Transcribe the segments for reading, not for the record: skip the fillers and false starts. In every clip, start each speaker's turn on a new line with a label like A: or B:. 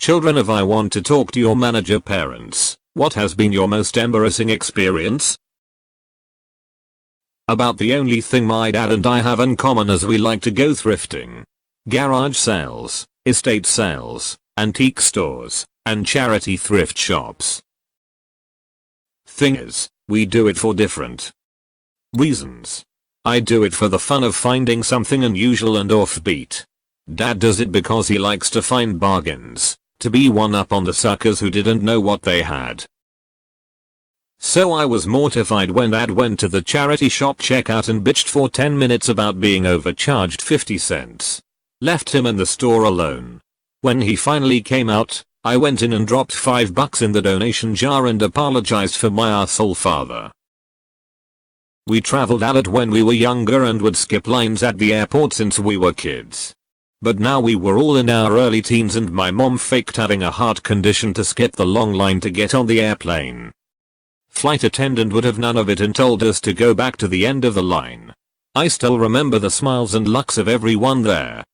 A: Children of I want to talk to your manager parents. What has been your most embarrassing experience? About the only thing my dad and I have in common is we like to go thrifting. Garage sales, estate sales, antique stores, and charity thrift shops. Thing is, we do it for different reasons. I do it for the fun of finding something unusual and offbeat. Dad does it because he likes to find bargains, to be one up on the suckers who didn't know what they had. So I was mortified when Dad went to the charity shop checkout and bitched for 10 minutes about being overcharged 50 cents. Left him in the store alone. When he finally came out, I went in and dropped $5 in the donation jar and apologized for my arsehole father. We traveled a lot when we were younger and would skip lines at the airport since we were kids. But now we were all in our early teens and my mom faked having a heart condition to skip the long line to get on the airplane. Flight attendant would have none of it and told us to go back to the end of the line. I still remember the smiles and looks of everyone there.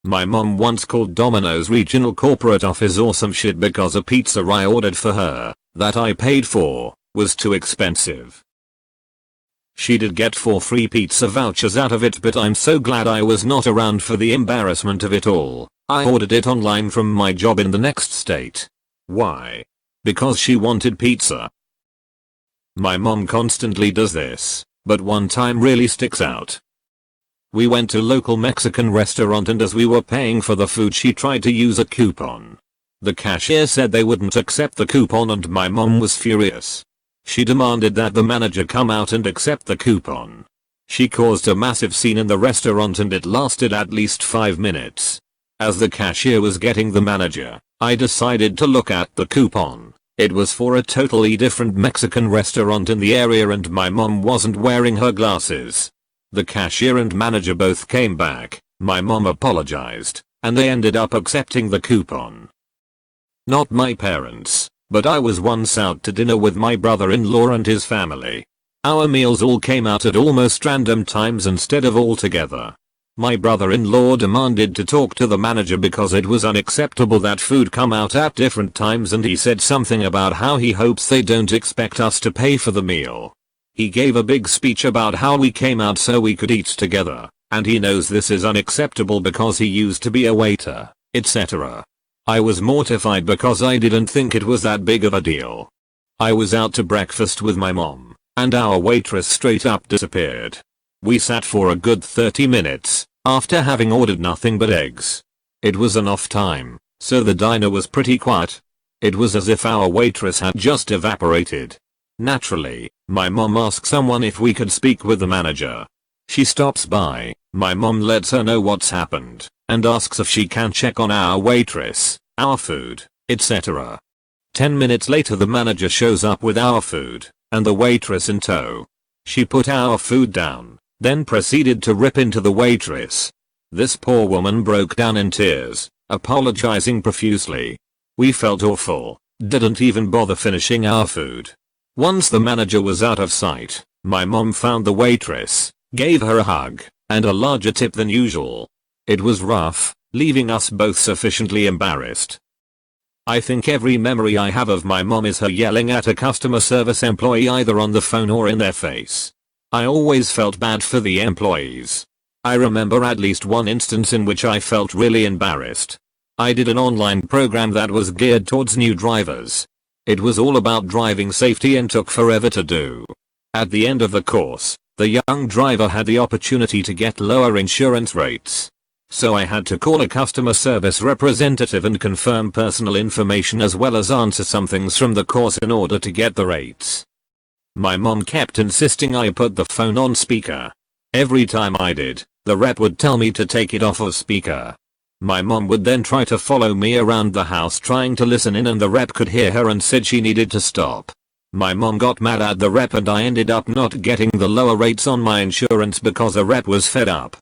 A: My mom once called Domino's regional corporate office awesome shit because a pizza I ordered for her, that I paid for, was too expensive. She did get 4 free pizza vouchers out of it, but I'm so glad I was not around for the embarrassment of it all. I ordered it online from my job in the next state. Why? Because she wanted pizza. My mom constantly does this, but one time really sticks out. We went to a local Mexican restaurant and as we were paying for the food she tried to use a coupon. The cashier said they wouldn't accept the coupon and my mom was furious. She demanded that the manager come out and accept the coupon. She caused a massive scene in the restaurant and it lasted at least 5 minutes. As the cashier was getting the manager, I decided to look at the coupon. It was for a totally different Mexican restaurant in the area and my mom wasn't wearing her glasses. The cashier and manager both came back, my mom apologized, and they ended up accepting the coupon. Not my parents, but I was once out to dinner with my brother-in-law and his family. Our meals all came out at almost random times instead of all together. My brother-in-law demanded to talk to the manager because it was unacceptable that food come out at different times and he said something about how he hopes they don't expect us to pay for the meal. He gave a big speech about how we came out so we could eat together, and he knows this is unacceptable because he used to be a waiter, etc. I was mortified because I didn't think it was that big of a deal. I was out to breakfast with my mom, and our waitress straight up disappeared. We sat for a good 30 minutes, after having ordered nothing but eggs. It was an off time, so the diner was pretty quiet. It was as if our waitress had just evaporated. Naturally, my mom asks someone if we could speak with the manager. She stops by, my mom lets her know what's happened, and asks if she can check on our waitress, our food, etc. 10 minutes later the manager shows up with our food, and the waitress in tow. She put our food down, then proceeded to rip into the waitress. This poor woman broke down in tears, apologizing profusely. We felt awful, didn't even bother finishing our food. Once the manager was out of sight, my mom found the waitress, gave her a hug, and a larger tip than usual. It was rough, leaving us both sufficiently embarrassed. I think every memory I have of my mom is her yelling at a customer service employee either on the phone or in their face. I always felt bad for the employees. I remember at least one instance in which I felt really embarrassed. I did an online program that was geared towards new drivers. It was all about driving safety and took forever to do. At the end of the course, the young driver had the opportunity to get lower insurance rates. So I had to call a customer service representative and confirm personal information as well as answer some things from the course in order to get the rates. My mom kept insisting I put the phone on speaker. Every time I did, the rep would tell me to take it off of speaker. My mom would then try to follow me around the house trying to listen in and the rep could hear her and said she needed to stop. My mom got mad at the rep and I ended up not getting the lower rates on my insurance because the rep was fed up.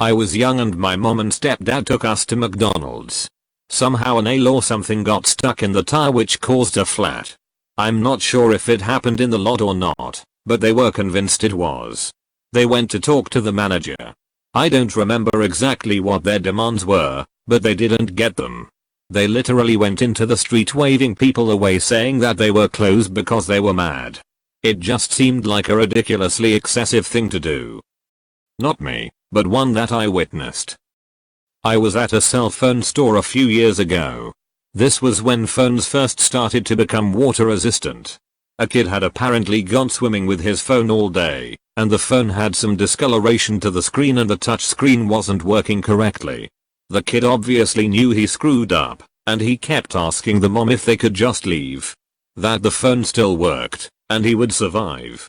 A: I was young and my mom and stepdad took us to McDonald's. Somehow a nail or something got stuck in the tire which caused a flat. I'm not sure if it happened in the lot or not, but they were convinced it was. They went to talk to the manager. I don't remember exactly what their demands were, but they didn't get them. They literally went into the street waving people away saying that they were closed because they were mad. It just seemed like a ridiculously excessive thing to do. Not me, but one that I witnessed. I was at a cell phone store a few years ago. This was when phones first started to become water resistant. A kid had apparently gone swimming with his phone all day, and the phone had some discoloration to the screen and the touch screen wasn't working correctly. The kid obviously knew he screwed up, and he kept asking the mom if they could just leave. That the phone still worked, and he would survive.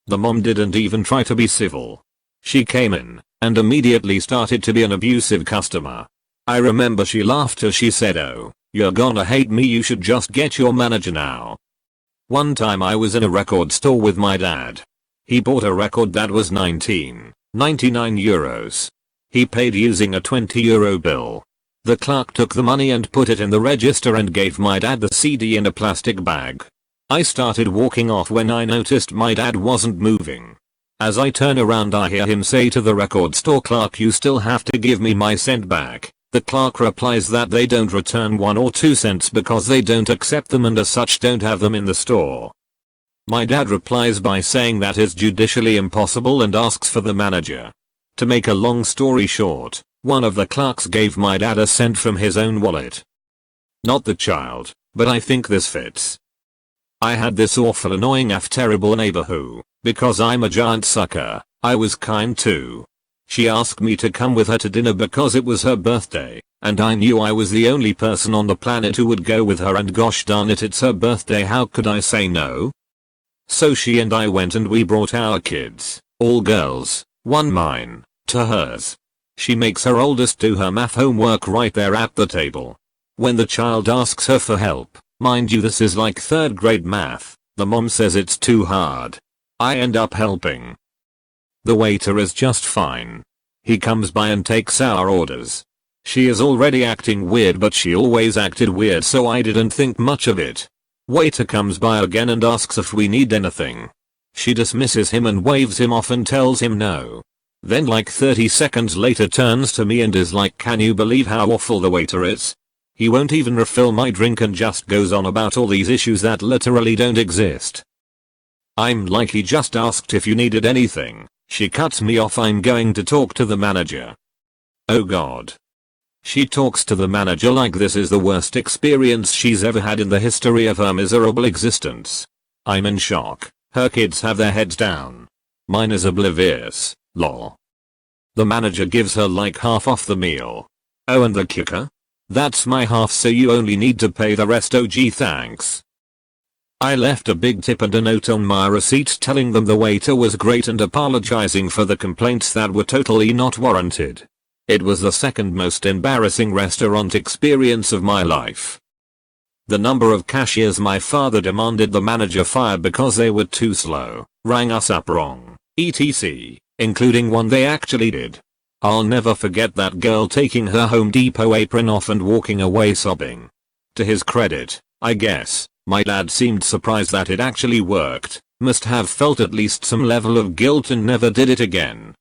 A: The mom didn't even try to be civil. She came in, and immediately started to be an abusive customer. I remember she laughed as she said, "Oh, you're gonna hate me, you should just get your manager now." One time I was in a record store with my dad. He bought a record that was 19.99 euros. He paid using a 20 euro bill. The clerk took the money and put it in the register and gave my dad the CD in a plastic bag. I started walking off when I noticed my dad wasn't moving. As I turn around I hear him say to the record store clerk, "You still have to give me my cent back." The clerk replies that they don't return 1 or 2 cents because they don't accept them and as such don't have them in the store. My dad replies by saying that is judicially impossible and asks for the manager. To make a long story short, one of the clerks gave my dad a cent from his own wallet. Not the child, but I think this fits. I had this awful annoying terrible neighbor who, because I'm a giant sucker, I was kind to. She asked me to come with her to dinner because it was her birthday, and I knew I was the only person on the planet who would go with her, and gosh darn it, it's her birthday, how could I say no? So she and I went and we brought our kids, all girls, one mine, to hers. She makes her oldest do her math homework right there at the table. When the child asks her for help, mind you this is like 3rd grade math, the mom says it's too hard. I end up helping. The waiter is just fine. He comes by and takes our orders. She is already acting weird, but she always acted weird, so I didn't think much of it. Waiter comes by again and asks if we need anything. She dismisses him and waves him off and tells him no. Then like 30 seconds later turns to me and is like, "Can you believe how awful the waiter is? He won't even refill my drink and just goes on about all these issues that literally don't exist." I'm like, "He just asked if you needed anything." She cuts me off, "I'm going to talk to the manager." Oh god. She talks to the manager like this is the worst experience she's ever had in the history of her miserable existence. I'm in shock. Her kids have their heads down. Mine is oblivious, lol. The manager gives her like half off the meal. Oh, and the kicker? That's my half, so you only need to pay the rest. Oh gee, thanks. I left a big tip and a note on my receipt telling them the waiter was great and apologizing for the complaints that were totally not warranted. It was the second most embarrassing restaurant experience of my life. The number of cashiers my father demanded the manager fire because they were too slow, rang us up wrong, etc., including one they actually did. I'll never forget that girl taking her Home Depot apron off and walking away sobbing. To his credit, I guess, my dad seemed surprised that it actually worked, must have felt at least some level of guilt and never did it again.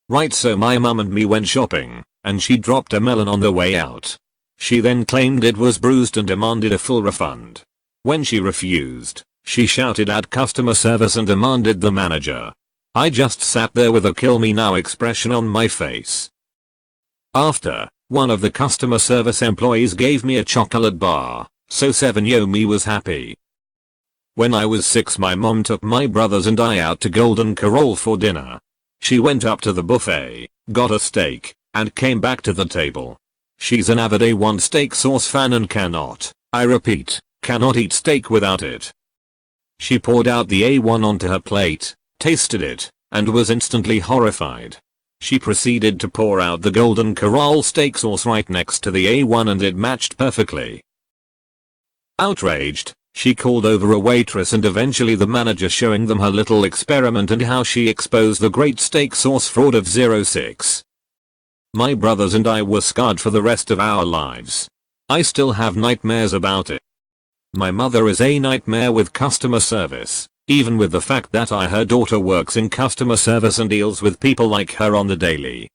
A: Right, so my mum and me went shopping, and she dropped a melon on the way out. She then claimed it was bruised and demanded a full refund. When she refused, she shouted at customer service and demanded the manager. I just sat there with a kill me now expression on my face. After, one of the customer service employees gave me a chocolate bar, so 7yo me was happy. When I was 6, my mom took my brothers and I out to Golden Corral for dinner. She went up to the buffet, got a steak, and came back to the table. She's an avid A1 steak sauce fan and cannot, I repeat, cannot eat steak without it. She poured out the A1 onto her plate, tasted it, and was instantly horrified. She proceeded to pour out the Golden Corral steak sauce right next to the A1 and it matched perfectly. Outraged, she called over a waitress and eventually the manager, showing them her little experiment and how she exposed the great steak sauce fraud of 06. My brothers and I were scarred for the rest of our lives. I still have nightmares about it. My mother is a nightmare with customer service, even with the fact that her daughter works in customer service and deals with people like her on the daily.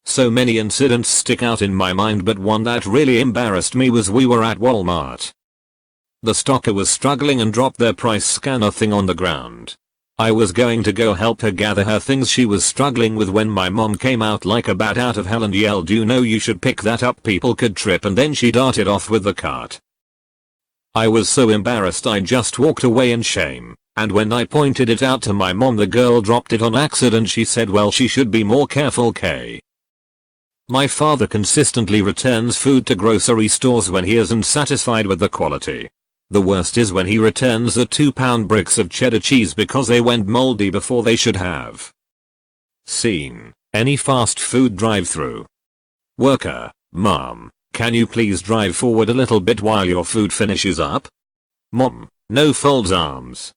A: So many incidents stick out in my mind, but one that really embarrassed me was we were at Walmart. The stocker was struggling and dropped their price scanner thing on the ground. I was going to go help her gather her things she was struggling with when my mom came out like a bat out of hell and yelled, "You know you should pick that up, people could trip," and then she darted off with the cart. I was so embarrassed I just walked away in shame, and when I pointed it out to my mom, the girl dropped it on accident. She said, "Well, she should be more careful, Kay." My father consistently returns food to grocery stores when he isn't satisfied with the quality. The worst is when he returns the 2-pound bricks of cheddar cheese because they went moldy before they should have. Scene: any fast food drive-thru. Worker: "Mom, can you please drive forward a little bit while your food finishes up?" Mom: "No," folds arms.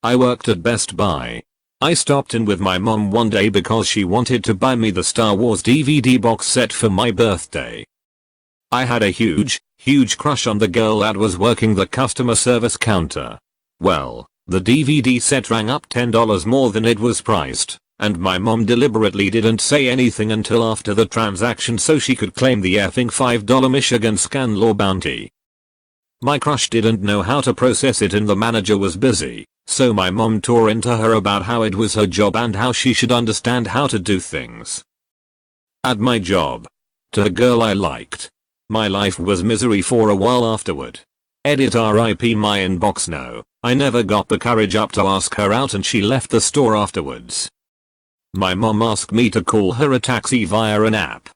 A: I worked at Best Buy. I stopped in with my mom one day because she wanted to buy me the Star Wars DVD box set for my birthday. I had a huge crush on the girl that was working the customer service counter. Well, the DVD set rang up $10 more than it was priced, and my mom deliberately didn't say anything until after the transaction so she could claim the effing $5 Michigan scan law bounty. My crush didn't know how to process it and the manager was busy, so my mom tore into her about how it was her job and how she should understand how to do things. At my job. To a girl I liked. My life was misery for a while afterward. Edit RIP my inbox. No, I never got the courage up to ask her out and she left the store afterwards. My mom asked me to call her a taxi via an app.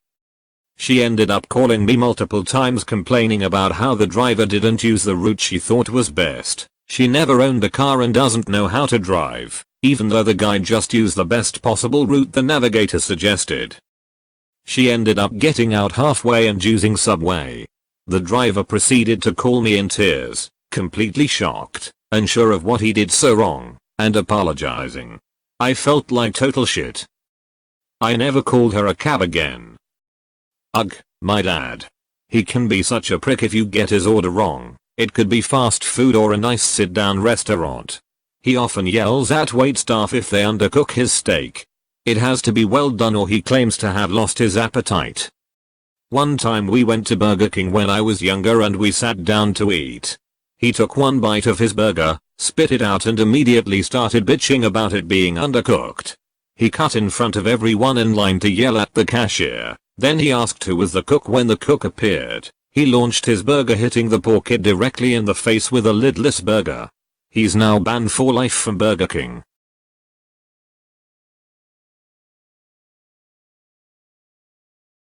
A: She ended up calling me multiple times complaining about how the driver didn't use the route she thought was best. She never owned a car and doesn't know how to drive, even though the guy just used the best possible route the navigator suggested. She ended up getting out halfway and choosing Subway. The driver proceeded to call me in tears, completely shocked, unsure of what he did so wrong, and apologizing. I felt like total shit. I never called her a cab again. Ugh, my dad. He can be such a prick if you get his order wrong. It could be fast food or a nice sit-down restaurant. He often yells at waitstaff if they undercook his steak. It has to be well done or he claims to have lost his appetite. One time we went to Burger King when I was younger and we sat down to eat. He took one bite of his burger, spit it out and immediately started bitching about it being undercooked. He cut in front of everyone in line to yell at the cashier. Then he asked who was the cook. When the cook appeared, he launched his burger, hitting the poor kid directly in the face with a lidless burger. He's now banned for life from Burger King.